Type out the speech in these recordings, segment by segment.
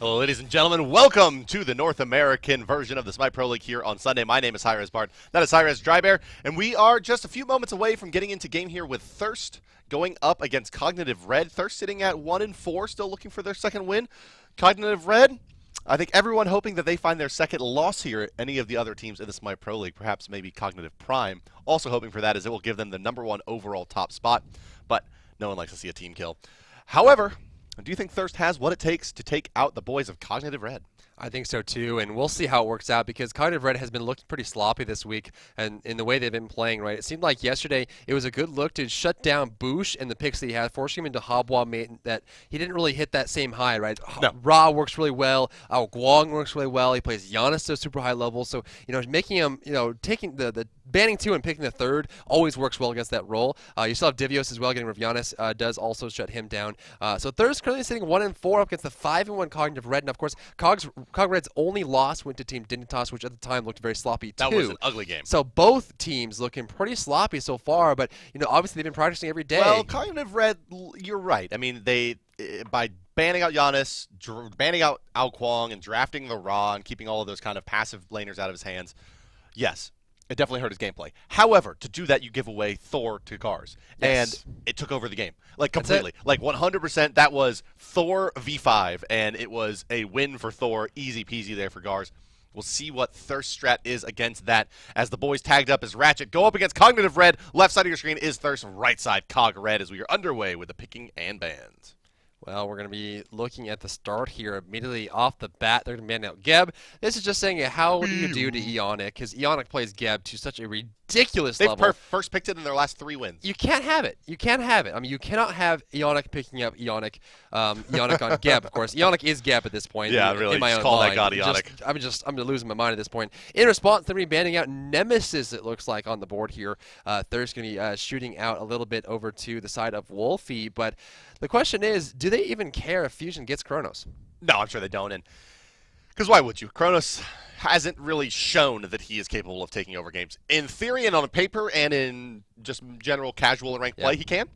Hello, ladies and gentlemen. Welcome to the North American version of the Smite Pro League here on Sunday. My name is hi-rez Bard. That is hi-rez Drybear, and we are just a few moments away from getting into game here with Thurst going up against Cognitive Red. Thurst sitting at 1-4, still looking for their second win. Cognitive Red, I think everyone hoping that they find their second loss here at any of the other teams in the Smite Pro League, perhaps maybe Cognitive Prime. Also hoping for that as it will give them the #1 overall top spot, but no one likes to see a team kill. However, do you think Thurst has what it takes to take out the boys of Cognitive Red? I think so too, and we'll see how it works out because Cognitive Red has been looking pretty sloppy this week, and in the way they've been playing, right? It seemed like yesterday it was a good look to shut down Boosh and the picks that he had, forcing him into Hobwa, that he didn't really hit that same high, right? No. Ra works really well, Guang works really well. He plays Giannis to a super high level, so making him, taking the banning 2 and picking the 3rd always works well against that role. You still have Divios as well, getting rid of Giannis does also shut him down. So Thurst currently sitting 1-4 up against the 5-1 Cognitive Red, and of course, Cog Red's only loss went to Team Dignitas, which at the time looked very sloppy too. That was an ugly game. So both teams looking pretty sloppy so far, but obviously they've been practicing every day. Well, Cognitive Red, you're right. I mean, they by banning out Giannis, banning out Kwang, and drafting the Ra, and keeping all of those kind of passive laners out of his hands, yes, it definitely hurt his gameplay. However, to do that, you give away Thor to Gars, Yes. and it took over the game, like completely, like 100%. That was Thor v5, and it was a win for Thor, easy peasy there for Gars. We'll see what Thirst strat is against that as the boys tagged up as Ratchet go up against Cognitive Red. Left side of your screen is Thirst, right side Cog Red as we are underway with the picking and bans. Well, we're going to be looking at the start here immediately off the bat. They're going to ban out Geb. This is just saying, how do you do to Eonic? Because Eonic plays Geb to such a ridiculous level. They've first picked it in their last 3 wins. You can't have it. You can't have it. I mean, you cannot have Eonic picking up Eonic on Geb, of course. Eonic is Geb at this point. Yeah, really. In my just own call mind. that god Eonic. I'm losing my mind at this point. In response, they're going to be banning out Nemesis, it looks like, on the board here. Thurst going to be shooting out a little bit over to the side of Wolfie, but the question is, do they even care if Fusion gets Kronos? No, I'm sure they don't. And because why would you? Kronos hasn't really shown that he is capable of taking over games. In theory and on paper and in just general casual and ranked play, he can.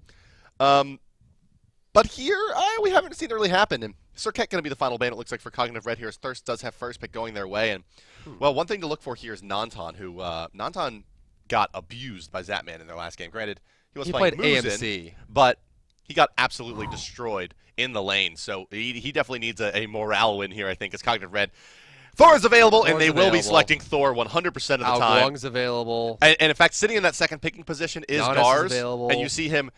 But here, we haven't seen it really happen. And Circuit going to be the final ban, it looks like, for Cognitive Red here, as Thirst does have first pick going their way. And, well, one thing to look for here is Nanton, who Nanton got abused by Zapman in their last game. Granted, he played Muzen, AMC. but he got absolutely destroyed in the lane. So he definitely needs a morale win here, I think, as Cognitive Red. Thor is available, and they will be selecting Thor 100% of the time. Guang's available. And in fact, sitting in that second picking position is Giannis Gars. is available. And you see him,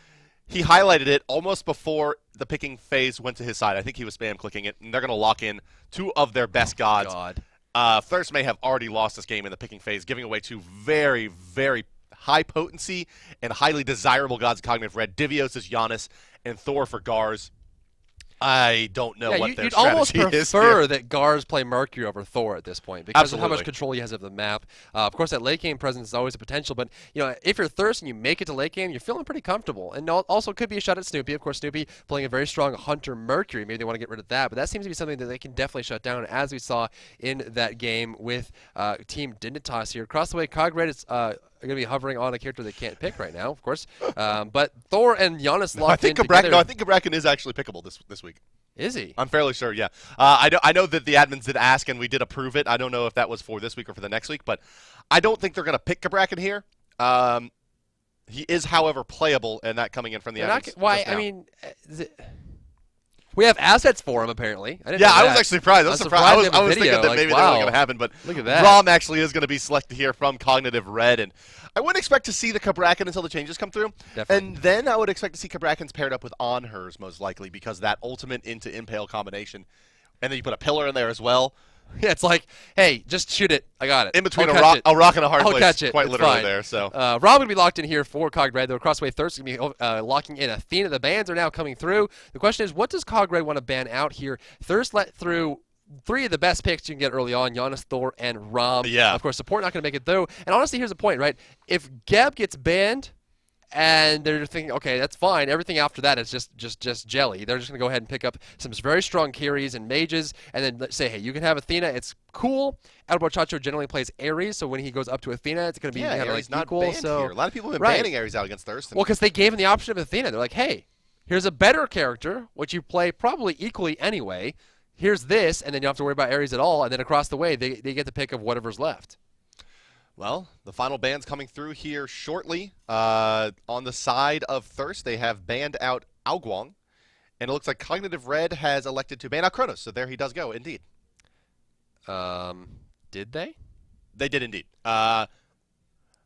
he highlighted it almost before the picking phase went to his side. I think he was spam clicking it, and they're going to lock in 2 of their best gods. Thirst may have already lost this game in the picking phase, giving away 2 very, very high potency and highly desirable gods of Cognitive Red. Divios is Giannis, and Thor for Gars. I don't know what their strategy is. You'd almost prefer that Gars play Mercury over Thor at this point because of how much control he has of the map. Of course, that late game presence is always a potential, but if you're Thirst and you make it to late game, you're feeling pretty comfortable. And also could be a shot at Snoopy. Of course, Snoopy playing a very strong Hunter Mercury. Maybe they want to get rid of that, but that seems to be something that they can definitely shut down, as we saw in that game with Team Dignitas here. Across the way, Cog Red is going to be hovering on a character they can't pick right now, of course. But Thor and Giannis locked in together. No, I think Cabrakan is actually pickable this week. Is he? I'm fairly sure, yeah. I know that the admins did ask, and we did approve it. I don't know if that was for this week or for the next week, but I don't think they're going to pick Cabrakan here. He is, however, playable, and that coming in from the admins. Why? I mean, we have assets for him, apparently. I was actually surprised. I was thinking that maybe that wasn't going to happen, but look at that. Rom actually is going to be selected here from Cognitive Red, and I wouldn't expect to see the Cabrakan until the changes come through. Definitely. And then I would expect to see Cabrakan's paired up with Onhers, most likely, because that ultimate into Impale combination. And then you put a pillar in there as well. Yeah, it's like, hey, just shoot it. I got it. In between a rock and a hard place. I'll catch it. Quite it's literally fine. there. So Rob going to be locked in here for Cog Red, though. Crossway Thirst is going to be locking in Athena. The bans are now coming through. The question is, what does Cog Red want to ban out here? Thirst let through 3 of the best picks you can get early on, Giannis, Thor, and Rom. Yeah. Of course, support not going to make it through. And honestly, here's the point, right? If Geb gets banned, and they're thinking, okay, that's fine. Everything after that is just jelly. They're just going to go ahead and pick up some very strong carries and mages, and then say, hey, you can have Athena. It's cool. Elbow Chacho generally plays Ares, so when he goes up to Athena, it's going to be kind of like not equal. Banned so here. A lot of people have been banning Ares out against Thurst. Well, because they gave him the option of Athena. They're like, hey, here's a better character, which you play probably equally anyway. here's this, and then you don't have to worry about Ares at all, and then across the way, they get the pick of whatever's left. Well, the final ban's coming through here shortly. On the side of Thurst, they have banned out Aoguang, and it looks like Cognitive Red has elected to ban out Kronos, so there he does go, indeed. Did they? They did indeed.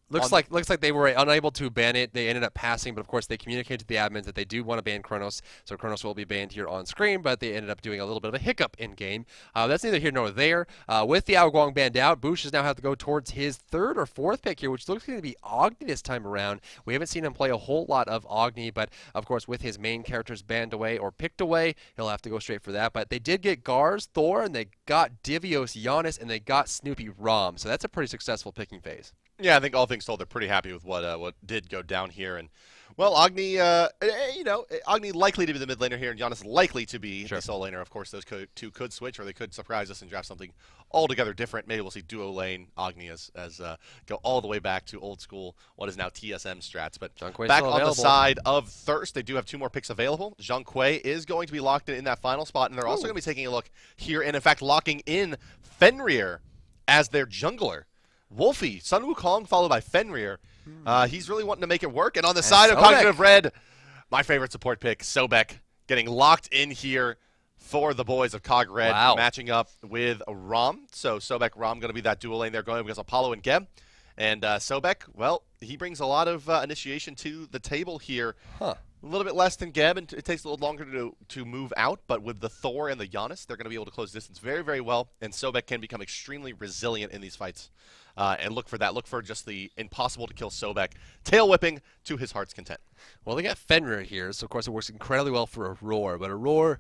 Looks like they were unable to ban it. They ended up passing, but of course they communicated to the admins that they do want to ban Kronos, so Kronos will be banned here on screen, but they ended up doing a little bit of a hiccup in game. That's neither here nor there. With the Aoguang banned out, Boosh has now have to go towards his third or fourth pick here, which looks like to be Agni this time around. We haven't seen him play a whole lot of Agni, but of course with his main characters banned away or picked away, he'll have to go straight for that. But they did get Gars, Thor, and they got Divios, Giannis, and they got Snoopy Rom, so that's a pretty successful picking phase. Yeah, I think all things told, they're pretty happy with what did go down here. And, well, Agni, Agni likely to be the mid laner here, and Giannis likely to be the sole laner. Of course, those two could switch, or they could surprise us and draft something altogether different. Maybe we'll see duo lane Agni as go all the way back to old school, what is now TSM strats. But back on the side of Thirst, they do have 2 more picks available. Zhang Kui is going to be locked in that final spot, and they're also going to be taking a look here, and in fact locking in Fenrir as their jungler. Wolfie, Sun Wukong followed by Fenrir. He's really wanting to make it work. And on the side of Cognitive Red, my favorite support pick, Sobek, getting locked in here for the boys of Cog Red, matching up with Rom. So Sobek, Rom going to be that dual lane there going against Apollo and Geb. And Sobek, well, he brings a lot of initiation to the table here. A little bit less than Geb, and it takes a little longer to move out. But with the Thor and the Giannis, they're going to be able to close distance very, very well. And Sobek can become extremely resilient in these fights. And look for that. Look for just the impossible to kill Sobek. Tail whipping to his heart's content. Well, they got Fenrir here, so of course it works incredibly well for Aurora. But Aurora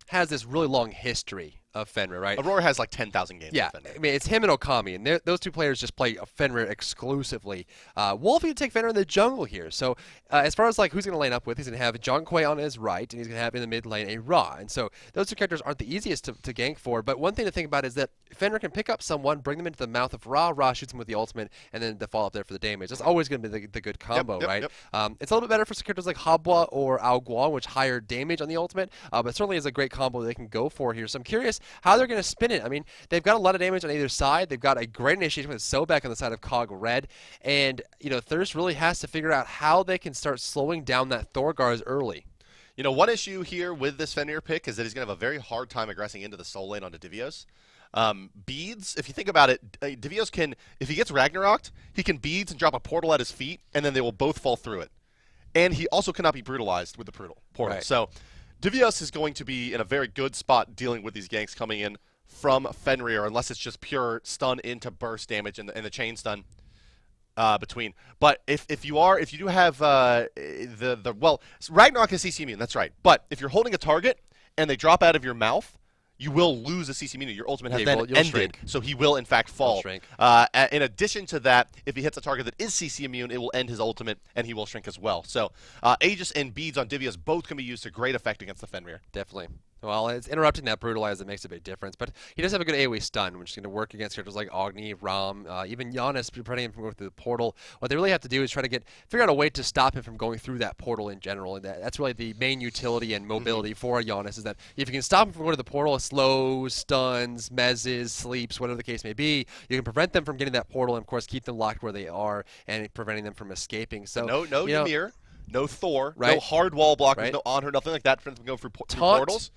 has this really long history of Fenrir, right? Aurora has like 10,000 games. Yeah, of Fenrir. I mean, it's him and Okami, and those 2 players just play Fenrir exclusively. Wolfie would take Fenrir in the jungle here. So as far as like who's going to line up with, he's going to have Zhang Kui on his right, and he's going to have in the mid lane a Ra. And so those 2 characters aren't the easiest to gank for, but one thing to think about is that Fenrir can pick up someone, bring them into the mouth of Ra, Ra shoots him with the ultimate, and then the follow-up there for the damage. That's always going to be the good combo, right? Yep. It's a little bit better for characters like Habwa or Aoguang, which higher damage on the ultimate, but certainly is a great combo they can go for here. So I'm curious how they're going to spin it. I mean, they've got a lot of damage on either side. They've got a great initiation with Sobek on the side of Cog Red, and Thirst really has to figure out how they can start slowing down that Thorgars early. One issue here with this Fenrir pick is that he's going to have a very hard time aggressing into the soul lane onto Divios. Beads, if you think about it, Divios can, if he gets Ragnaroked, he can beads and drop a portal at his feet, and then they will both fall through it. And he also cannot be brutalized with the portal. Right. So Divios is going to be in a very good spot dealing with these ganks coming in from Fenrir, unless it's just pure stun into burst damage and the chain stun between. But if you do have well, Ragnarok is CC immune, that's right. But if you're holding a target and they drop out of your mouth, you will lose a CC immunity. Your ultimate has then ended, shrink. So he will in fact fall. In addition to that, if he hits a target that is CC immune, it will end his ultimate and he will shrink as well. So Aegis and Beads on Divios both can be used to great effect against the Fenrir. Definitely. Well, it's interrupting that Brutalize that makes a big difference, but he does have a good AoE stun, which is going to work against characters like Agni, Ram, even Giannis, preventing him from going through the portal. What they really have to do is try to figure out a way to stop him from going through that portal in general, and that's really the main utility and mobility for Giannis, is that if you can stop him from going to the portal, slows, stuns, mezzes, sleeps, whatever the case may be, you can prevent them from getting that portal and, of course, keep them locked where they are and preventing them from escaping. So no Ymir, no Thor, no hard wall blockers, no on her, nothing like that for them to go through portals.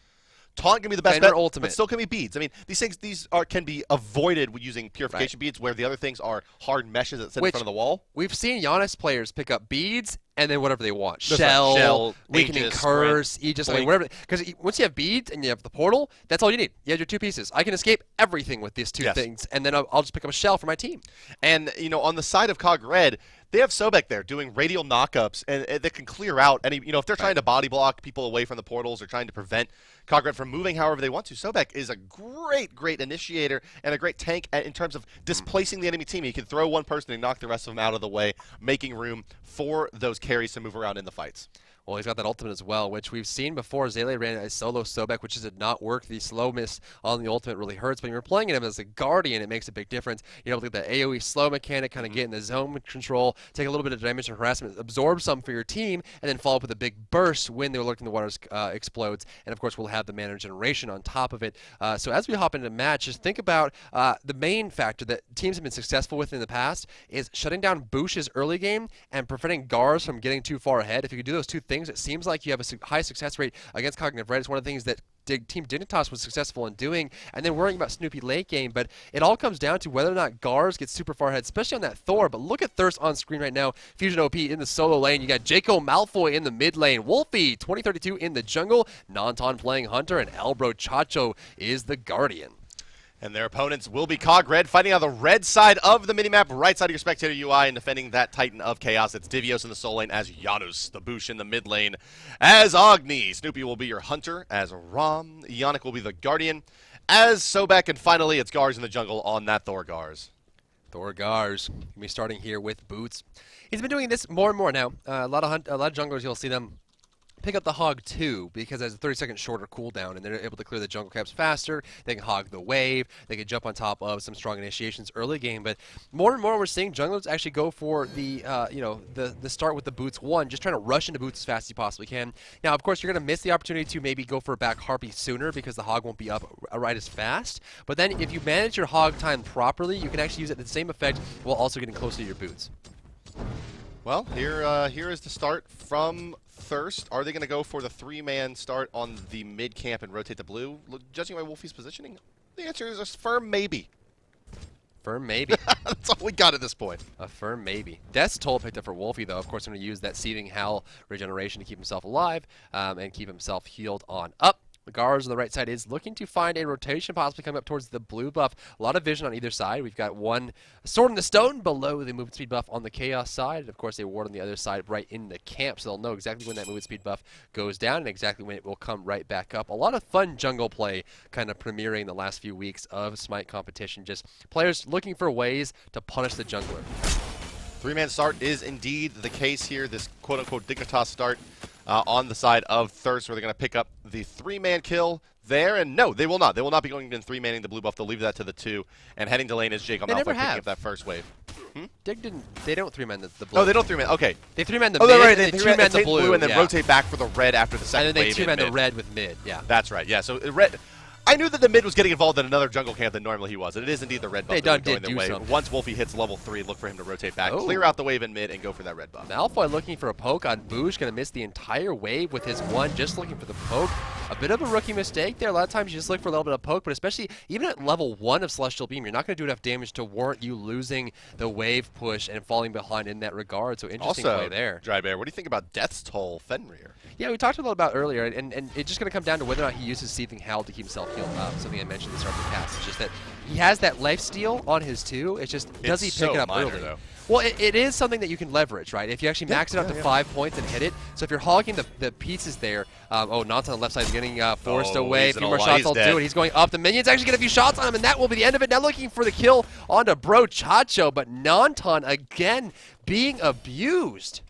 Taunt can be the best bet, ultimate. but still can be beads. I mean, these can be avoided with using purification beads, where the other things are hard meshes that sit in front of the wall. We've seen Giannis players pick up beads and then whatever they want. That's Shell, Weakening Aegis, Curse, Aegis, whatever. Because once you have beads and you have the portal, that's all you need. You have your 2 pieces. I can escape everything with these 2 things, and then I'll just pick up a shell for my team. And, on the side of Cog Red, they have Sobek there doing radial knockups, and they can clear out any, if they're trying to body block people away from the portals or trying to prevent Cog Red from moving however they want to. Sobek is a great initiator and a great tank in terms of displacing the enemy team. He can throw one person and knock the rest of them out of the way, making room for those carries to move around in the fights. Well, he's got that ultimate as well, which we've seen before. Zele ran a solo Sobek, which did not work. The slow miss on the ultimate really hurts, but when you're playing him as a Guardian, it makes a big difference. You're able to get the AoE slow mechanic, kind of get in the zone control, take a little bit of damage and harassment, absorb some for your team, and then follow up with a big burst when the Lurking the Waters explodes. And of course, we'll have the mana generation on top of it. So as we hop into the match, just think about the main factor that teams have been successful with in the past is shutting down Bush's early game and preventing Gars from getting too far ahead. If you could do those two things, it seems like you have a high success rate against Cognitive Red. It's one of the things that Team Dignitas was successful in doing, and then worrying about Snoopy late game. But it all comes down to whether or not Gars gets super far ahead, especially on that Thor. But look at Thirst on screen right now. Fusion OP in the solo lane. You got Jaco Malfoy in the mid lane. Wolfie 2032 in the jungle. Nanton playing Hunter, and Elbro Chacho is the Guardian. And their opponents will be Cog Red, fighting on the red side of the minimap, right side of your spectator UI, and defending that Titan of Chaos. It's Divios in the soul lane as Janus, the Bush in the mid lane as Agni. Snoopy will be your Hunter as Ram. Yannick will be the Guardian as Sobek, and finally it's Gars in the jungle on that Thor Gars. Thor Gars going to be starting here with Boots. He's been doing this more and more now. A lot of junglers, you'll see them pick up the Hog 2 because it has a 30-second shorter cooldown, and they're able to clear the jungle caps faster. They can hog the wave. They can jump on top of some strong initiations early game. But more and more, we're seeing junglers actually go for the the start with the Boots 1, just trying to rush into Boots as fast as you possibly can. Now, of course, you're going to miss the opportunity to maybe go for a back Harpy sooner because the Hog won't be up right as fast. But then if you manage your Hog time properly, you can actually use it the same effect while also getting closer to your Boots. Well, here is the start from Thirst. Are they going to go for the 3-man start on the mid camp and rotate the blue? Judging by Wolfie's positioning, the answer is a firm maybe. Firm maybe. That's all we got at this point. A firm maybe. Death's Toll picked up for Wolfie, though. Of course, going to use that Seething Howl regeneration to keep himself alive and keep himself healed on up. The Gars on the right side is looking to find a rotation, possibly coming up towards the blue buff. A lot of vision on either side. We've got one Sword in the Stone below the movement speed buff on the Chaos side. And of course, a ward on the other side right in the camp, so they'll know exactly when that movement speed buff goes down and exactly when it will come right back up. A lot of fun jungle play kind of premiering the last few weeks of Smite competition. Just players looking for ways to punish the jungler. 3-man start is indeed the case here. This quote-unquote Dignitas start on the side of Thirst, where they're going to pick up the 3-man kill there. And no, they will not. They will not be going in 3-manning the blue buff. They'll leave that to the 2. And heading to lane is Jacob Malfoy picking up that first wave. Dig didn't. They don't 3-man the blue. Oh, they don't 3-man. Okay. They 3-man the mid, right. they 2-man the blue, and then rotate back for the red after the second wave. And then they 2-man the red with mid. Yeah. That's right. Yeah. So red. I knew that the mid was getting involved in another jungle camp than normally he was, and it is indeed the red buff going their way. Once Wolfie hits level 3, look for him to rotate back, clear out the wave in mid, and go for that red buff. Malfoy looking for a poke on Boosh, going to miss the entire wave with his 1, just looking for the poke. A bit of a rookie mistake there. A lot of times you just look for a little bit of poke, but especially even at level 1 of Celestial Beam, you're not going to do enough damage to warrant you losing the wave push and falling behind in that regard. So interesting play there. Dry Bear, what do you think about Death's Toll Fenrir? Yeah, we talked a little about earlier, and it's just going to come down to whether or not he uses Seething Howl to keep himself healed up. Something I mentioned at the start of the cast. It's just that he has that life steal on his 2. It's just, does he pick it up early? Though. Well, it is something that you can leverage, right? If you actually max it up to 5 points and hit it. So if you're hogging the pieces there, Nanton on the left side is getting forced away. A few more shots will do it. He's going up. The minions actually get a few shots on him, and that will be the end of it. Now looking for the kill onto Bro Chacho, but Nanton again being abused.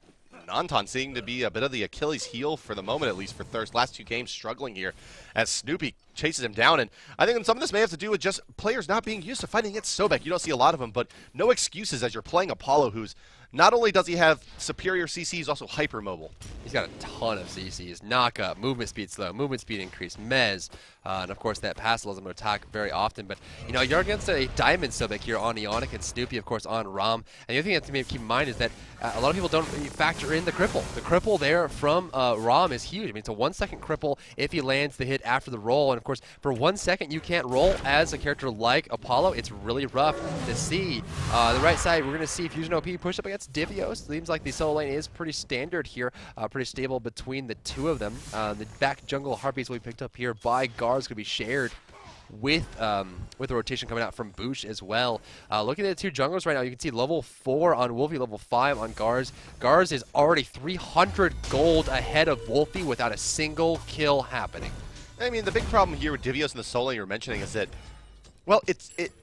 Nanton seeming to be a bit of the Achilles heel for the moment, at least for Thirst. Last 2 games struggling here as Snoopy chases him down. And I think some of this may have to do with just players not being used to fighting against Sobek. You don't see a lot of them, but no excuses as you're playing Apollo, who's not only does he have superior CC, he's also hyper mobile. He's got a ton of CCs. Knock up, movement speed slow, movement speed increase, mez, and of course that pass allows him to attack very often. But you know, you're against a diamond Sobek here on Ionic, and Snoopy of course on Ram. And the other thing you have to keep in mind is that a lot of people don't factor in the cripple. The cripple there from Ram is huge. I mean, it's a 1-second cripple if he lands the hit after the roll. And of course, for 1 second you can't roll as a character like Apollo. It's really rough to see. The right side, we're going to see Fusion OP push up against Divios. Seems like the solo lane is pretty standard here, pretty stable between the 2 of them. The back jungle Harpies we picked up here by Gars could be shared with the rotation coming out from Boosh as well. Looking at the 2 junglers right now, you can see level 4 on Wolfie, level 5 on Gars. Gars is already 300 gold ahead of Wolfie without a single kill happening. I mean, the big problem here with Divios and the solo lane you're mentioning is that Well,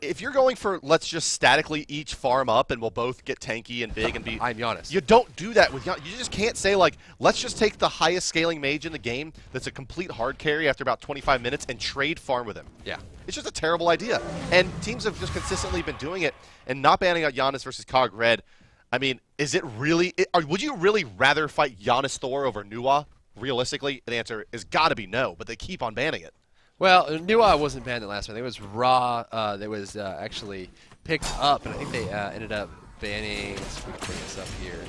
if you're going for let's just statically each farm up and we'll both get tanky and big and be... I'm Giannis. You don't do that with Giannis. You just can't say, like, let's just take the highest scaling mage in the game that's a complete hard carry after about 25 minutes and trade farm with him. Yeah. It's just a terrible idea. And teams have just consistently been doing it and not banning out Giannis versus Cog Red. I mean, is it really... would you really rather fight Giannis Thor over Nuwa? Realistically, the answer is got to be no, but they keep on banning it. Well, Nuwa wasn't banned the last one. It was Raw that was actually picked up, and I think they ended up banning. Let's bring this up here.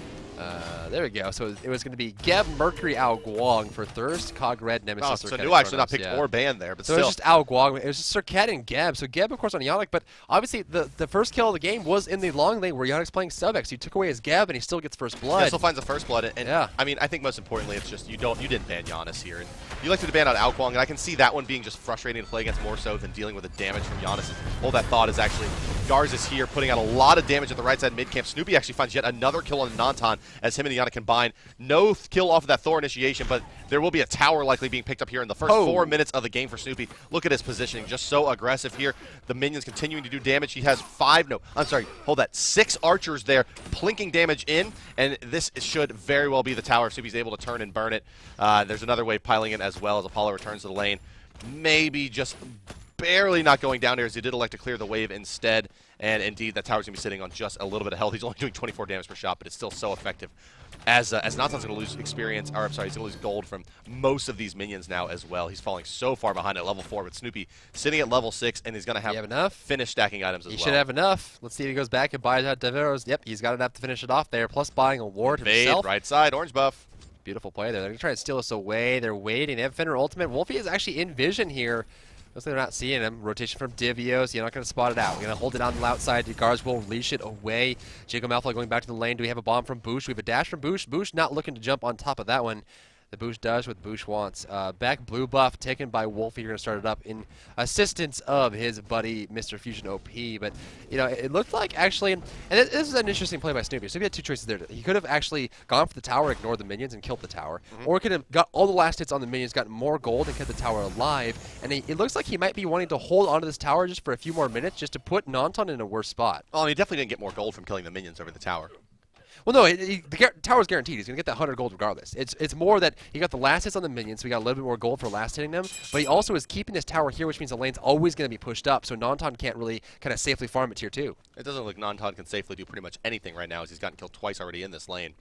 There we go. So it was going to be Geb, Mercury, Ao Guang for Thurst, Cog Red, Nemesis. So Nuwa actually not picked or banned there, but so still. It was just Ao Guang. It was just Circat and Geb. So Geb, of course, on Yannick, but obviously the first kill of the game was in the long lane where Yannick's playing Sub-X. You took away his Geb, and he still gets first blood. Yeah, still finds the first blood. And yeah. I mean, I think most importantly, it's just you didn't ban Giannis here. And you elected to ban out Ao Guang, and I can see that one being just frustrating to play against more so than dealing with the damage from Giannis. All that thought is actually Garz is here, putting out a lot of damage at the right side mid camp. Snoopy actually finds yet another kill on Nantan as him and Yannick combine. No kill off of that Thor initiation, but there will be a tower likely being picked up here in the first 4 minutes of the game for Snoopy. Look at his positioning, just so aggressive here. The minions continuing to do damage. He has 6 archers there, plinking damage in, and this should very well be the tower if Snoopy's able to turn and burn it. There's another wave piling in as well as Apollo returns to the lane. Maybe just barely not going down here as he did elect to clear the wave instead. And indeed, that tower's going to be sitting on just a little bit of health. He's only doing 24 damage per shot, but it's still so effective. As Nantan's going to lose experience, or I'm sorry, he's going to lose gold from most of these minions now as well. He's falling so far behind at level 4, but Snoopy sitting at level 6, and he's going to have enough? Finished stacking items as well. He should have enough. Let's see if he goes back and buys out Deveros. Yep, he's got enough to finish it off there, plus buying a ward himself. Right side, orange buff. Beautiful play there. They're going to try and steal us away. They're waiting. They have Fender Ultimate. Wolfie is actually in vision here. Looks like they're not seeing him. Rotation from Divios. You're not going to spot it out. You're going to hold it on the outside. The guards will leash it away. Jacob Malfoy going back to the lane. Do we have a bomb from Boosh? We have a dash from Boosh. Boosh not looking to jump on top of that one. The Boosh does what Boosh wants. Back blue buff taken by Wolfie. You're going to start it up in assistance of his buddy, Mr. Fusion OP. But, you know, it looked like actually, and this is an interesting play by Snoopy. Snoopy had two choices there. He could have actually gone for the tower, ignored the minions, and killed the tower. Or he could have got all the last hits on the minions, gotten more gold, and kept the tower alive. And it looks like he might be wanting to hold onto this tower just for a few more minutes, just to put Nantan in a worse spot. Oh, he definitely didn't get more gold from killing the minions over the tower. Well, no, the tower's guaranteed. He's going to get that 100 gold regardless. It's more that he got the last hits on the minions, so he got a little bit more gold for last hitting them, but he also is keeping this tower here, which means the lane's always going to be pushed up, so Nantan can't really kind of safely farm it tier 2. It doesn't look like Nantan can safely do pretty much anything right now as he's gotten killed twice already in this lane.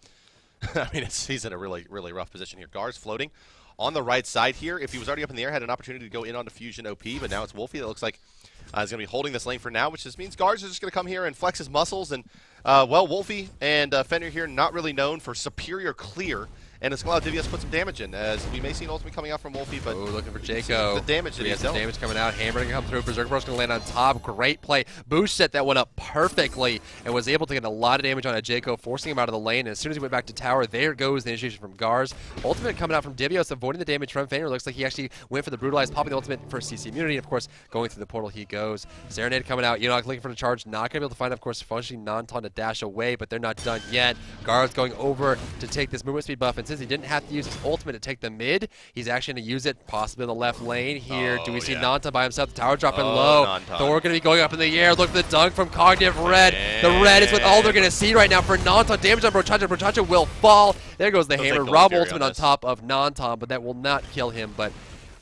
I mean, he's in a really, really rough position here. Gar's floating on the right side here. If he was already up in the air, had an opportunity to go in onto Fusion OP, but now it's Wolfie that looks like is going to be holding this lane for now, which just means Garz is just going to come here and flex his muscles. And, well, Wolfie and Fender here not really known for superior clear. And it's going to allow Divios to put some damage in, as we may see an ultimate coming out from Wolfie, but looking for Jaco. The damage that he he's has damage coming out. Hammer going to come through. Berserk Bro's going to land on top. Great play. Boosh set that one up perfectly and was able to get a lot of damage on a Jaco, forcing him out of the lane. And as soon as he went back to tower, there goes the initiation from Garz. Ultimate coming out from Divios, avoiding the damage from Fender. Looks like he actually went for the brutalize, popping the ultimate for CC immunity. And of course, going through the portal he goes. Serenade coming out. Enoch looking for the charge. Not going to be able to find, of course, functioning Nantan to dash away, but they're not done yet. Garz going over to take this movement speed buff. And since he didn't have to use his ultimate to take the mid, he's actually going to use it possibly in the left lane here. Do we see Nantan by himself? The tower dropping low. Nantan. Thor going to be going up in the air. Look at the dunk from Cognitive Red. The red is what all they're going to see right now for Nantan. Damage on Brochacha. Brochacha will fall. There goes the hammer. Rob ultimate on top of Nantan, but that will not kill him. But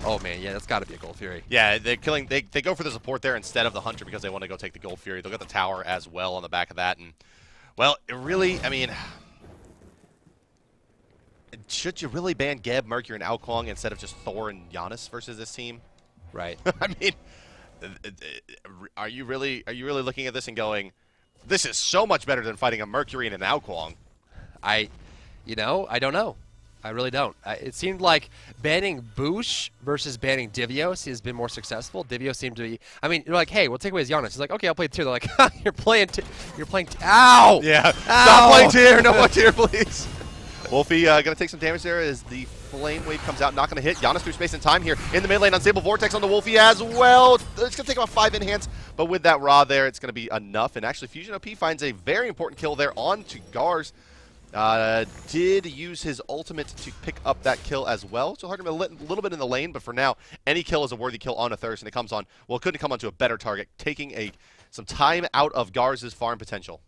oh man, yeah, that's got to be a Gold Fury. Yeah, they're killing. They go for the support there instead of the Hunter because they want to go take the Gold Fury. They'll get the tower as well on the back of that, and well, it really, I mean, should you really ban Geb, Mercury, and Ao Guang instead of just Thor and Giannis versus this team? Right. I mean, are you really looking at this and going, this is so much better than fighting a Mercury and an Ao Guang? I don't know. I really don't. It seemed like banning Boosh versus banning Divios has been more successful. Divios seemed to be. I mean, you're like, hey, we'll take away his Giannis. He's like, okay, I'll play tier. They're like, you're playing. Ow! Yeah. Ow! Stop playing tier. No more tier, please. Wolfie going to take some damage there as the flame wave comes out. Not going to hit. Giannis through space and time here in the mid lane. Unstable Vortex on the Wolfie as well. It's going to take about 5 enhance, but with that Ra there, it's going to be enough. And actually, Fusion OP finds a very important kill there onto Garz. Did use his ultimate to pick up that kill as well. So hard him a little bit in the lane, but for now, any kill is a worthy kill on a Thirst, and it comes on, well, it couldn't come onto a better target, taking some time out of Gars' farm potential.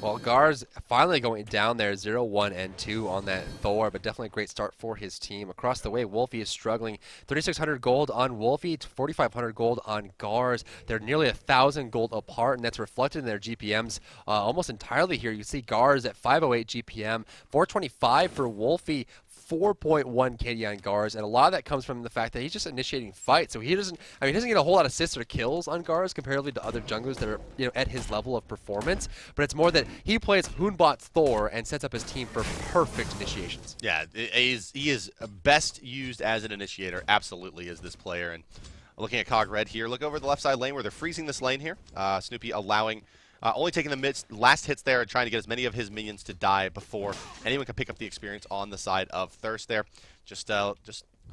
Well, Gars finally going down there, 0-1 and 2 on that Thor, but definitely a great start for his team. Across the way, Wolfie is struggling. 3,600 gold on Wolfie, 4,500 gold on Gars. They're nearly 1,000 gold apart, and that's reflected in their GPMs almost entirely here. You see Gars at 508 GPM, 425 for Wolfie, 4.1 KD on Gars, and a lot of that comes from the fact that he's just initiating fights. So he doesn't get a whole lot of assists or kills on Gars comparatively to other junglers that are at his level of performance. But it's more that he plays Hoonbot's Thor and sets up his team for perfect initiations. Yeah, he is best used as an initiator. Absolutely is this player. And looking at Cog Red here, look over the left side lane where they're freezing this lane here. Snoopy allowing. Only taking the last hits there and trying to get as many of his minions to die before anyone can pick up the experience on the side of Thirst there. Just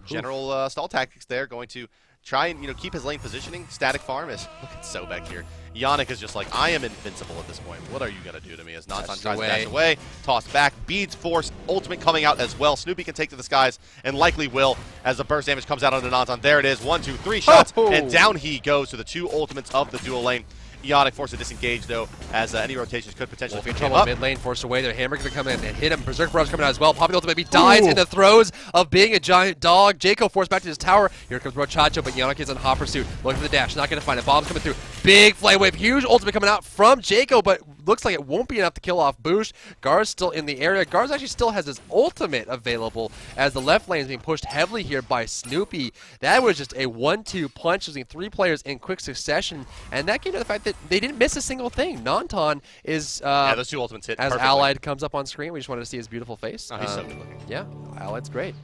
general stall tactics there, going to try and keep his lane positioning. Static farm is look at Sobek here. Yannick is just like, I am invincible at this point. What are you gonna do to me? As Nantan tries to dash away, tossed back, beads force, ultimate coming out as well. Snoopy can take to the skies and likely will as the burst damage comes out onto Nantan. There it is, 1, 2, 3 shots, and down he goes to the 2 ultimates of the dual lane. Yannick forced to disengage, though, as any rotations could potentially pick him up. Mid lane, forced away. Their hammer going to come in and hit him. Berserk Barrage coming out as well. Popping ultimate, he dies in the throes of being a giant dog. Jaco forced back to his tower. Here comes Rochacho, but Yannick is in hot pursuit. Looking for the dash, not going to find it. Bombs coming through. Big flame wave, huge ultimate coming out from Jaco, but looks like it won't be enough to kill off Boosh. Gars still in the area. Gars actually still has his ultimate available as the left lane is being pushed heavily here by Snoopy. That was just a 1-2 punch using 3 players in quick succession, and that came to the fact that they didn't miss a single thing. Nantan is yeah, those 2 ultimates hit as perfectly. Allied comes up on screen. We just wanted to see his beautiful face. Oh, he's so good looking. Yeah, Allied's great.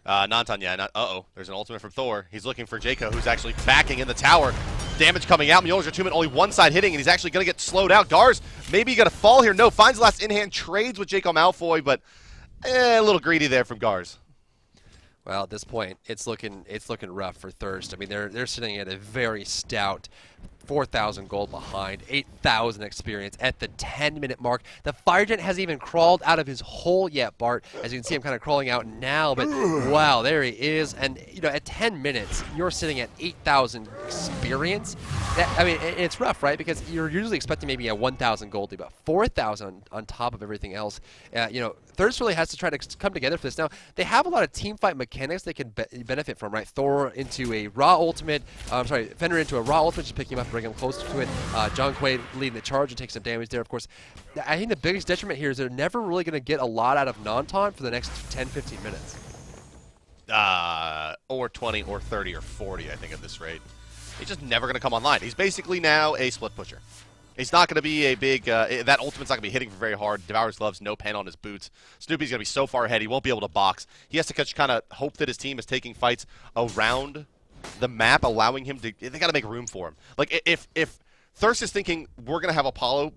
Nantan, yeah, there's an ultimate from Thor. He's looking for Jaco, who's actually backing in the tower. Damage coming out. Mjolnir's Attunement only one side hitting, and he's actually going to get slowed out. Gars maybe going to fall here. No, finds the last in-hand, trades with Jaco Malfoy, but a little greedy there from Gars. Well, at this point, it's looking rough for Thirst. I mean, they're sitting at a very stout 4,000 gold behind, 8,000 experience at the 10-minute mark. The Fire Giant hasn't even crawled out of his hole yet, Bart. As you can see, I'm kind of crawling out now, but wow, there he is. And at 10 minutes, you're sitting at 8,000 experience. It's rough, right? Because you're usually expecting maybe a 1,000 gold, but 4,000 on top of everything else. Thirst really has to try to come together for this. Now, they have a lot of team fight mechanics they can benefit from, right? Thor into a raw ultimate, Fender into a raw ultimate, just picking him up, bring him closer to it. John Quaid leading the charge and take some damage there, of course. I think the biggest detriment here is they're never really going to get a lot out of Nantan for the next 10-15 minutes. Or 20 or 30 or 40, I think, at this rate. He's just never going to come online. He's basically now a split pusher. He's not going to be a big, that ultimate's not going to be hitting for very hard. Devourer's Gloves, no pen on his boots. Snoopy's going to be so far ahead, he won't be able to box. He has to kind of hope that his team is taking fights around the map, allowing him to, they got to make room for him. Like, if Thirst is thinking, we're going to have Apollo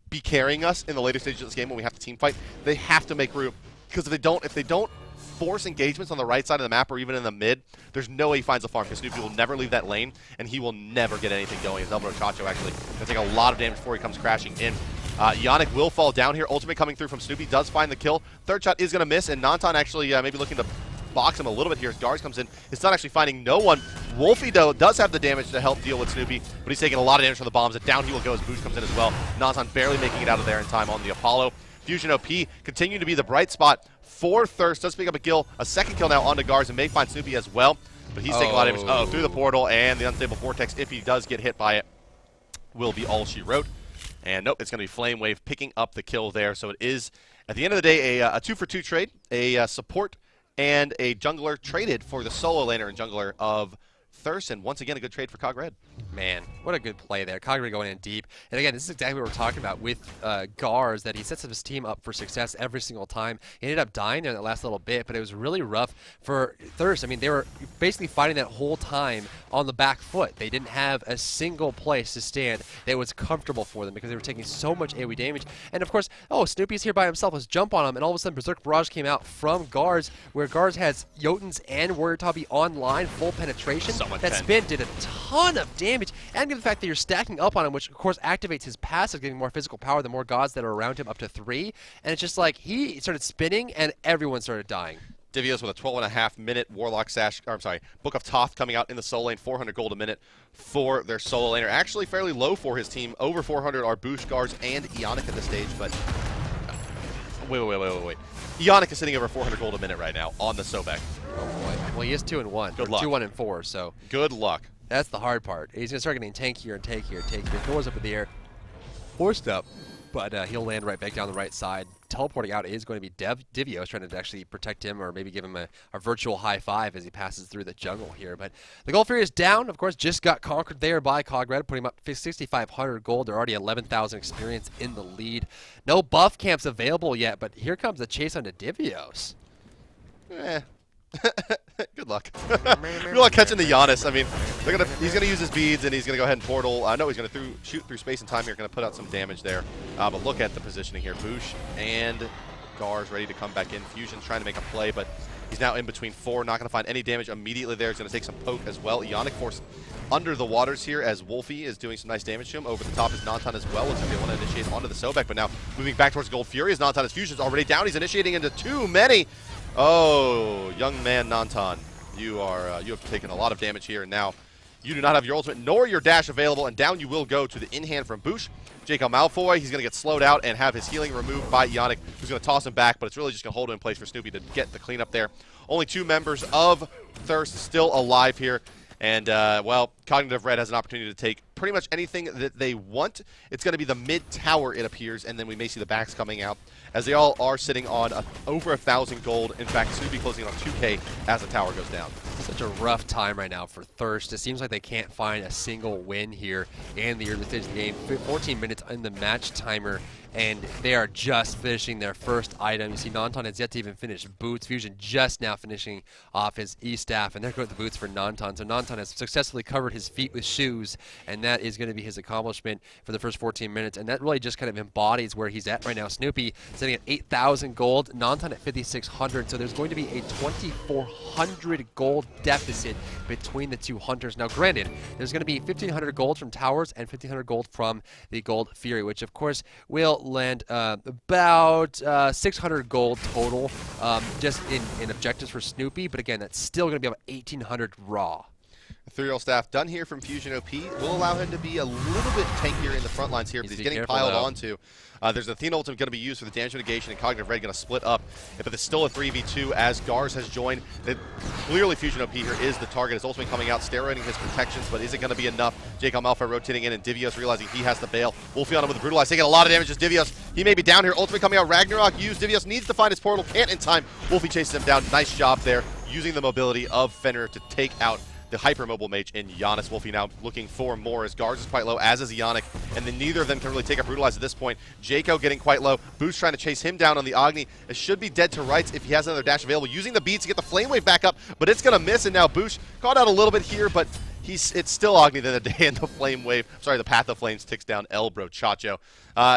be carrying us in the later stages of this game when we have to team fight, they have to make room. Because if they don't force engagements on the right side of the map or even in the mid, there's no way he finds a farm, because Snoopy will never leave that lane, and he will never get anything going. His Elbow Chacho actually going to take a lot of damage before he comes crashing in. Yannick will fall down here. Ultimate coming through from Snoopy does find the kill. Third shot is going to miss, and Nantan actually maybe looking to box him a little bit here as Gars comes in. It's not actually finding no one. Wolfie, though, does have the damage to help deal with Snoopy, but he's taking a lot of damage from the bombs, and down he will go as Boosh comes in as well. Nantan barely making it out of there in time on the Apollo. Fusion OP continuing to be the bright spot for Thirst. Does pick up a second kill now onto Gars, and may find Snoopy as well, but he's taking a lot of damage. Through the portal, and the Unstable Vortex, if he does get hit by it, will be all she wrote. And nope, it's going to be Flame Wave picking up the kill there. So it is, at the end of the day, a 2-for-2 trade. A support and a jungler traded for the solo laner and jungler of Thurst, and once again, a good trade for Cog Red. Man, what a good play there. Cog Red going in deep. And again, this is exactly what we're talking about with Gars, that he sets up his team up for success every single time. He ended up dying there in that last little bit, but it was really rough for Thurst. I mean, they were basically fighting that whole time on the back foot. They didn't have a single place to stand that was comfortable for them because they were taking so much AoE damage. And of course, Snoopy's here by himself. Let's jump on him, and all of a sudden, Berserk Barrage came out from Gars, where Gars has Jotuns and Warrior Tabi online, full penetration. So that spin did a ton of damage, and given the fact that you're stacking up on him, which of course activates his passive, giving more physical power, the more gods that are around him, up to 3, and it's just like he started spinning and everyone started dying. Divios with a 12.5-minute Warlock Sash, or I'm sorry, Book of Thoth coming out in the solo lane, 400 gold a minute for their solo laner. Actually fairly low for his team. Over 400 are Boosh, Gars, and Ionic at this stage, but wait. Ionic is sitting over 400 gold a minute right now on the Sobek. Oh boy. Well, he is 2-1. Good luck. 2-1-4, so. Good luck. That's the hard part. He's going to start getting tankier and tankier and tankier. Thor's up in the air. Forced up. But he'll land right back down the right side. Teleporting out is going to be Divios, trying to actually protect him or maybe give him a virtual high five as he passes through the jungle here. But the Gold Fury is down. Of course, just got conquered there by Cogred, putting him up 6,500 gold. They're already 11,000 experience in the lead. No buff camps available yet, but here comes the chase onto Divios. Good luck. Good luck catching the Giannis. I mean, he's going to use his beads, and he's going to go ahead and portal. I know he's going to shoot through space and time here, going to put out some damage there. But look at the positioning here. Boosh and Gars ready to come back in. Fusion's trying to make a play, but he's now in between 4. Not going to find any damage immediately there. He's going to take some poke as well. Ionic forced under the waters here as Wolfie is doing some nice damage to him. Over the top is Nantan as well. Looks like they want to initiate onto the Sobek, but now moving back towards Gold Fury as Nantan, Fusion's already down. He's initiating into too many. Oh, young man Nantan, you have taken a lot of damage here, and now you do not have your ultimate nor your dash available, and down you will go to the in-hand from Boosh. Jacob Malfoy, he's going to get slowed out and have his healing removed by Ionic, who's going to toss him back, but it's really just going to hold him in place for Snoopy to get the cleanup there. Only 2 members of Thurst still alive here. And, well, Cognitive Red has an opportunity to take pretty much anything that they want. It's going to be the mid-tower, it appears, and then we may see the backs coming out, as they all are sitting on over 1,000 gold. In fact, Snoopy closing on 2K as the tower goes down. Such a rough time right now for Thurst. It seems like they can't find a single win here in the early stage of the game. 14 minutes in the match timer, and they are just finishing their first item. You see Nantan has yet to even finish boots. Fusion just now finishing off his E-staff, and there go the boots for Nantan. So Nantan has successfully covered his feet with shoes, and that is going to be his accomplishment for the first 14 minutes, and that really just kind of embodies where he's at right now. Snoopy sitting at 8,000 gold, Nantan at 5,600, so there's going to be a 2,400 gold deficit between the two hunters. Now granted, there's going to be 1,500 gold from towers and 1,500 gold from the Gold Fury, which of course will land about 600 gold total just in objectives for Snoopy, but again, that's still going to be about 1,800 raw. Ethereal Staff done here from Fusion OP will allow him to be a little bit tankier in the front lines here, but he's getting piled onto. There's an Athena ultimate going to be used for the damage mitigation, and Cognitive Red going to split up. But it's still a 3v2 as Gars has joined. Clearly Fusion OP here is the target. His ultimate coming out, steroiding his protections, but is it going to be enough? Jacob Malfoy rotating in, and Divios realizing he has to bail. Wolfie on him with the Brutalize, taking a lot of damage as Divios. He may be down here. Ultimate coming out, Ragnarok used. Divios needs to find his portal, can't in time. Wolfie chases him down. Nice job there, using the mobility of Fenrir to take out the hyper-mobile mage in Giannis. Wolfie now looking for more as Gars is quite low, as is Ionic, and then neither of them can really take up Brutalize at this point. Jaco getting quite low. Boost trying to chase him down on the Agni. It should be dead to rights if he has another dash available. Using the beats to get the Flame Wave back up, but it's going to miss, and now Boosh caught out a little bit here, but it's still Agni then the day, and the Flame Wave, sorry, the Path of Flames ticks down Elbro Chacho.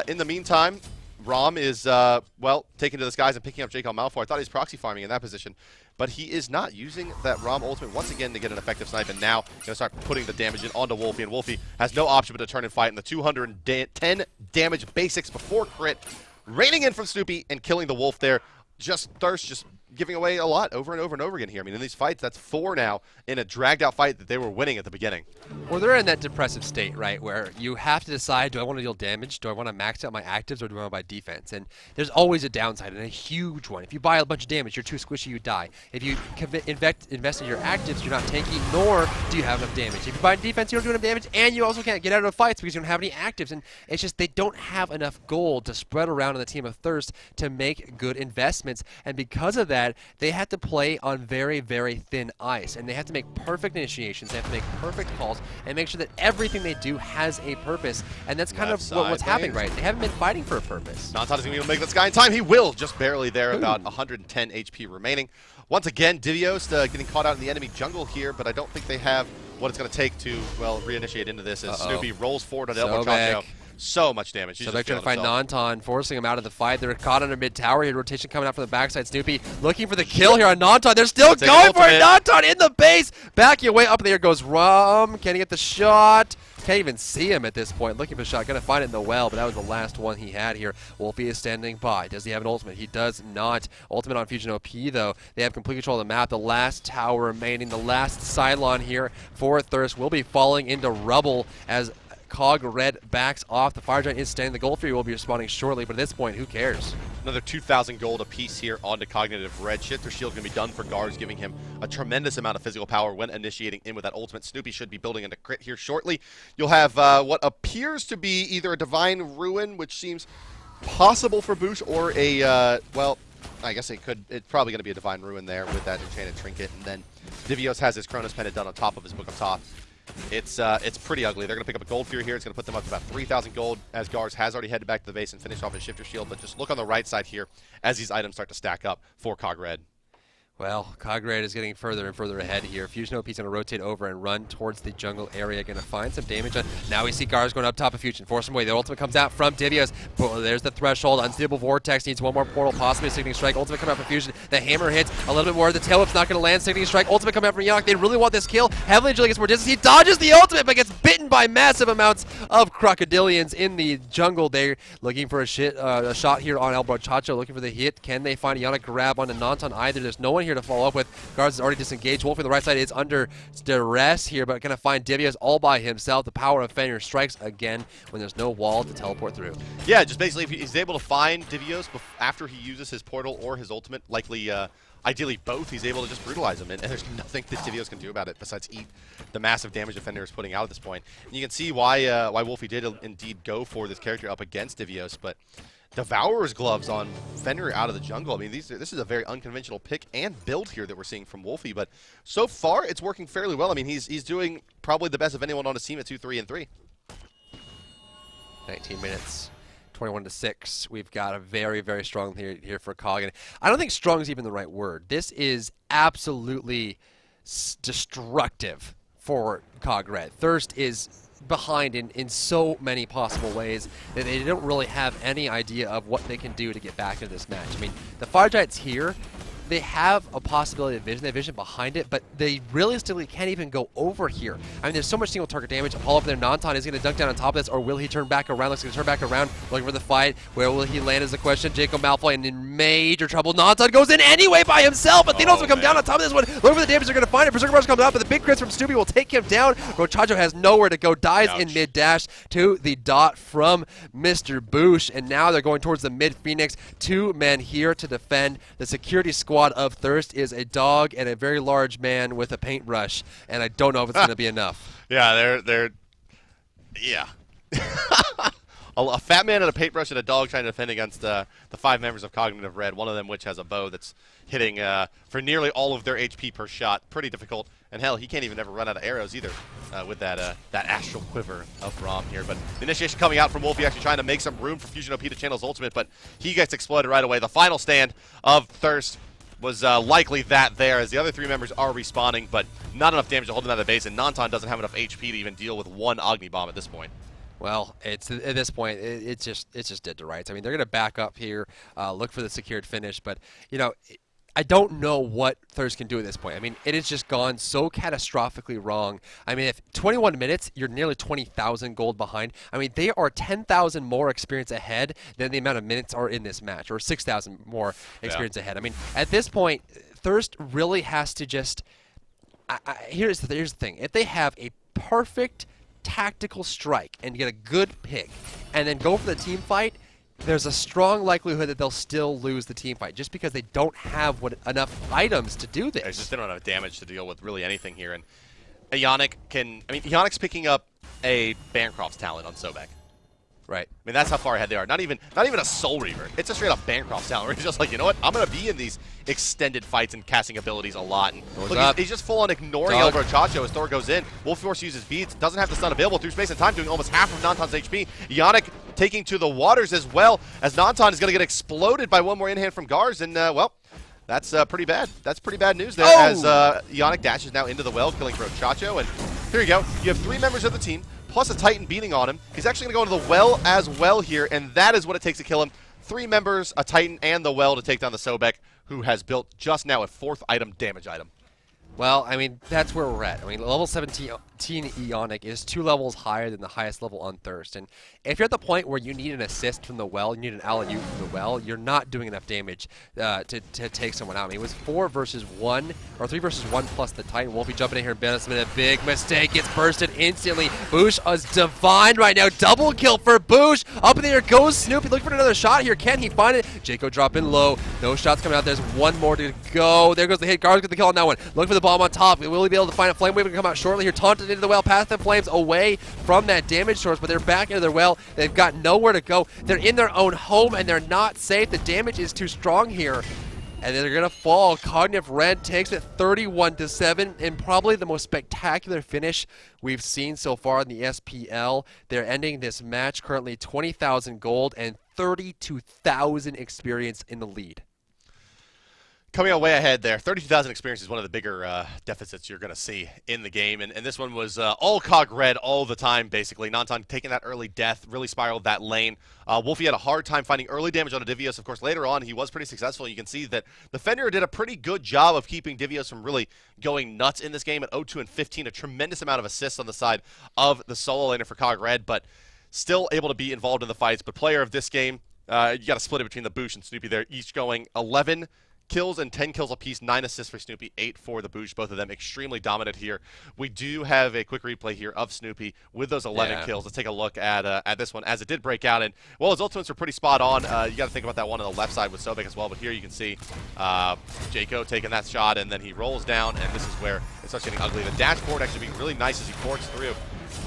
In the meantime, Rom is, well, taken to the skies and picking up Jacob Malfoy. I thought he was proxy farming in that position, but he is not, using that Rom ultimate once again to get an effective snipe, and now going to start putting the damage in onto Wolfie, and Wolfie has no option but to turn and fight in the 210 damage basics before crit, raining in from Snoopy and killing the Wolf there. Thurst just giving away a lot over and over and over again here. I mean, in these fights, that's 4 now in a dragged-out fight that they were winning at the beginning. Well, they're in that depressive state, right, where you have to decide, do I want to deal damage, do I want to max out my actives, or do I want to buy defense? And there's always a downside, and a huge one. If you buy a bunch of damage, you're too squishy, you die. If you invest in your actives, you're not tanky, nor do you have enough damage. If you buy defense, you don't do enough damage, and you also can't get out of fights because you don't have any actives. And it's just they don't have enough gold to spread around on the team of Thirst to make good investments. And because of that, they have to play on very, very thin ice, and they have to make perfect initiations, they have to make perfect calls, and make sure that everything they do has a purpose, and that's kind of what's happening, right? They haven't been fighting for a purpose. Nantan is going to be able to make this guy in time. He will, just barely there, about 110 HP remaining. Once again, Divios getting caught out in the enemy jungle here, but I don't think they have what it's going to take to, well, reinitiate into this as Snoopy rolls forward on Elbow Chacho. So much damage. He's so they're trying to find himself. Nanton, forcing him out of the fight. They're caught under mid-tower here. Rotation coming out from the backside. Snoopy looking for the kill here on Nanton. They're still going for it. Nanton in the base. Backing away. Up in the air goes Rum. Can he get the shot? Can't even see him at this point. Looking for the shot. Going to find it in the well, but that was the last one he had here. Wolfie is standing by. Does he have an ultimate? He does not. Ultimate on Fusion OP, though. They have complete control of the map. The last tower remaining, the last Cylon here for Thurst will be falling into rubble as Cog Red backs off. The Fire Giant is standing. The Gold Fury will be responding shortly, but at this point, who cares? Another 2,000 gold apiece here onto Cognitive Red. Shifter Shield going to be done for Gars, giving him a tremendous amount of physical power when initiating in with that ultimate. Snoopy should be building into crit here shortly. You'll have what appears to be either a Divine Ruin, which seems possible for Boosh, or a, well, I guess it's probably going to be a Divine Ruin there with that Enchanted Trinket. And then Divios has his Chronos Pendant done on top of his Book of Thoth. It's pretty ugly. They're going to pick up a Gold Fury here. It's going to put them up to about 3,000 gold, as Gars has already headed back to the base and finished off his Shifter Shield. But just look on the right side here as these items start to stack up for Cog Red. Well, Cog Red is getting further and further ahead here. Fusion OP is going to rotate over and run towards the jungle area. Going to find some damage on. Now we see Gars going up top of Fusion. Force him away. The ultimate comes out from Divios. There's the threshold. Unstable Vortex needs one more portal, possibly a Signaling Strike. Ultimate coming out from Fusion. The hammer hits a little bit more. The tail whip's not going to land. Signaling Strike. Ultimate coming out from Yannick. They really want this kill. Heavily Angelic gets more distance. He dodges the ultimate, but gets bitten by massive amounts of crocodilians in the jungle. They're looking for a shot here on El Brochacho, looking for the hit. Can they find a Yannick grab onto Nanton either? There's no one here to follow up with. Guards is already disengaged. Wolfie on the right side is under duress here, but going to find Divios all by himself. The power of Fenrir strikes again when there's no wall to teleport through. Yeah, just basically if he's able to find Divios after he uses his portal or his ultimate, likely ideally both, he's able to just brutalize him, and there's nothing that Divios can do about it besides eat the massive damage that Fenrir is putting out at this point. And you can see why Wolfie did indeed go for this character up against Divios, but Devourer's gloves on Fenrir out of the jungle. I mean, this is a very unconventional pick and build here that we're seeing from Wolfie, but so far it's working fairly well. I mean, he's doing probably the best of anyone on his team at 2-3-3. 19 minutes. 21-6. We've got a very, very strong here for Cog. And I don't think strong is even the right word. This is absolutely destructive for Cog Red. Thurst is behind in so many possible ways that they don't really have any idea of what they can do to get back into this match. I mean, the Fire Giants here, they have a possibility of vision. They have vision behind it, but they realistically can't even go over here. I mean, there's so much single target damage all up there. Nanton is going to dunk down on top of this, or will he turn back around? Looks like he's going to turn back around, looking for the fight. Where will he land is the question. Jacob Malfoy in major trouble. Nanton goes in anyway by himself, but Thanos will come down on top of this one. Looking for the damage they're going to find it. Berserker Rush comes out, but the big crits from Snoopy will take him down. Rochacho has nowhere to go, dies in mid-dash to the dot from Mr. Boosh, and now they're going towards the mid-Phoenix. 2 men here to defend. The security squad of Thurst is a dog and a very large man with a paintbrush, and I don't know if it's going to be enough. Yeah, yeah. A fat man and a paintbrush and a dog trying to defend against the 5 members of Cognitive Red, one of them which has a bow that's hitting for nearly all of their HP per shot. Pretty difficult, and hell, he can't even ever run out of arrows either with that astral quiver of Rom here. But the initiation coming out from Wolfie, actually trying to make some room for Fusion OP to channel his ultimate, but he gets exploded right away. The final stand of Thurst was likely that there, as the other 3 members are respawning, but not enough damage to hold him out of the base, and Nanton doesn't have enough HP to even deal with 1 Agni Bomb at this point. Well, at this point, it's just dead to rights. I mean, they're going to back up here, look for the secured finish, but, you know, I don't know what Thurst can do at this point. I mean, it has just gone so catastrophically wrong. I mean, if 21 minutes, you're nearly 20,000 gold behind. I mean, they are 10,000 more experience ahead than the amount of minutes are in this match, or 6,000 more experience ahead. I mean, at this point, Thurst really has to just... here's the thing. If they have a perfect tactical strike and get a good pick and then go for the team fight, there's a strong likelihood that they'll still lose the team fight just because they don't have enough items to do this. They just don't have enough damage to deal with really anything here. And Yannick Yannick's picking up a Bancroft's talent on Sobek. Right. I mean, that's how far ahead they are. Not even a Soul Reaver. It's a straight up Bancroft's talent where he's just like, you know what? I'm going to be in these extended fights and casting abilities a lot. And look, he's just full on ignoring El Brochacho as Thor goes in. Wolf Force uses beads. Doesn't have the stun available through space and time, doing almost half of Nanton's HP. Yannick taking to the waters as well, as Nanton is going to get exploded by 1 more in-hand from Gars. And, well, that's pretty bad. That's pretty bad news there as Yannick dashes now into the well, killing Brochacho. And here you go. You have 3 members of the team plus a Titan beating on him. He's actually going to go into the well as well here, and that is what it takes to kill him. 3 members, a Titan, and the well to take down the Sobek, who has built just now a 4th item, damage item. Well, I mean, that's where we're at. I mean, level 17 Eonic is 2 levels higher than the highest level on Thurst. And if you're at the point where you need an assist from the well, you need an alley-oop from the well, you're not doing enough damage to take someone out. I mean, it was 4 versus 1, or 3 versus 1 plus the Titan. Wolfie jumping in here and Bennis made a big mistake. Gets bursted instantly. Boosh is divine right now. Double kill for Boosh. Up in the air goes Snoopy. Looking for another shot here. Can he find it? Jaco dropping low. No shots coming out. There's 1 more to go. There goes the hit. Guards get the kill on that one. Looking for the bomb on top. Will he be able to find it? Flame Wave will come out shortly here. Taunted into the well. Past the flames away from that damage source, but they're back into their well. They've got nowhere to go. They're in their own home, and they're not safe. The damage is too strong here, and they're going to fall. Cognitive Red takes it 31-7, and probably the most spectacular finish we've seen so far in the SPL. They're ending this match currently 20,000 gold and 32,000 experience in the lead. Coming out way ahead there, 32,000 experience is one of the bigger deficits you're going to see in the game, and this one was all Cog Red all the time, basically. Nantan taking that early death, really spiraled that lane. Wolfie had a hard time finding early damage on Divios. Of course, later on, he was pretty successful. You can see that the Fenrir did a pretty good job of keeping Divios from really going nuts in this game at 0-2 and 15, a tremendous amount of assists on the side of the solo laner for Cog Red, but still able to be involved in the fights. But player of this game, you got to split it between the Boosh and Snoopy there, each going 11 kills and 10 kills apiece, 9 assists for Snoopy, 8 for the Boosh. Both of them extremely dominant here. We do have a quick replay here of Snoopy with those 11 kills. Let's take a look at this one as it did break out. And, well, his ultimates were pretty spot on. You got to think about that one on the left side with Sobek as well. But here you can see Jaco taking that shot, and then he rolls down, and this is where it starts getting ugly. The dashboard actually being really nice as he forks through,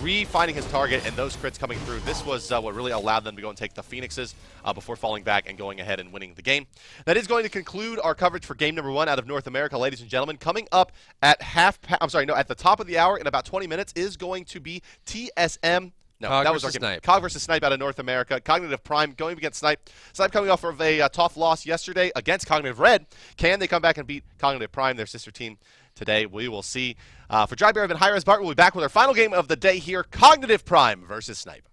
re-finding his target, and those crits coming through. This was what really allowed them to go and take the Phoenixes before falling back and going ahead and winning the game. That is going to conclude our coverage for game number 1 out of North America, ladies and gentlemen. Coming up at at the top of the hour in about 20 minutes is going to be TSM. No, Cog that was our versus game. Snipe. Cog versus Snipe out of North America. Cognitive Prime going against Snipe. Snipe coming off of a tough loss yesterday against Cognitive Red. Can they come back and beat Cognitive Prime, their sister team, today? We will see. For Drybear and hi-rez, Bart, we'll be back with our final game of the day here, Cognitive Prime versus Snipe.